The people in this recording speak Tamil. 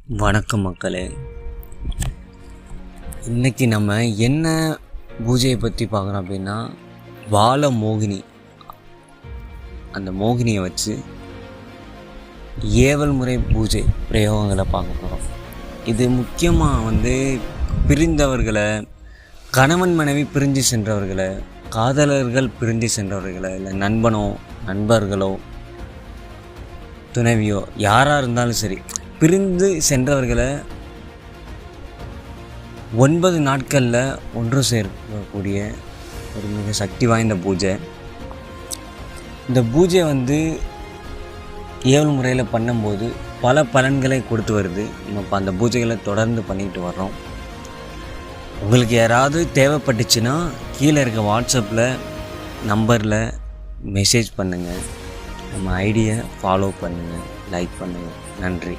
வணக்கம் மக்களே. இன்றைக்கி நம்ம என்ன பூஜையை பற்றி பார்க்குறோம் அப்படின்னா, வாழ மோகினி. அந்த மோகினியை வச்சு ஏவல் முறை பூஜை பிரயோகங்களை பார்க்க போகிறோம். இது முக்கியமாக பிரிந்தவர்களை, கணவன் மனைவி பிரிஞ்சு சென்றவர்களை, காதலர்கள் பிரிஞ்சு சென்றவர்களை, இல்லை நண்பர்களோ துணைவியோ யாராக இருந்தாலும் சரி, பிரிந்து சென்றவர்களை 9 நாட்களில் ஒன்று சேர்க்கக்கூடிய ஒரு மிக சக்தி வாய்ந்த பூஜை. இந்த பூஜை ஏவல் முறையில் பண்ணும்போது பல பலன்களை கொடுத்து வருது. நம்ம இப்போ அந்த பூஜைகளை தொடர்ந்து பண்ணிட்டு வர்றோம். உங்களுக்கு யாராவது தேவைப்பட்டுச்சுன்னா கீழே இருக்க வாட்ஸ்அப்பில் நம்பரில் மெசேஜ் பண்ணுங்கள். நம்ம ஐடியை ஃபாலோ பண்ணுங்கள், லைக் பண்ணுங்கள். நன்றி.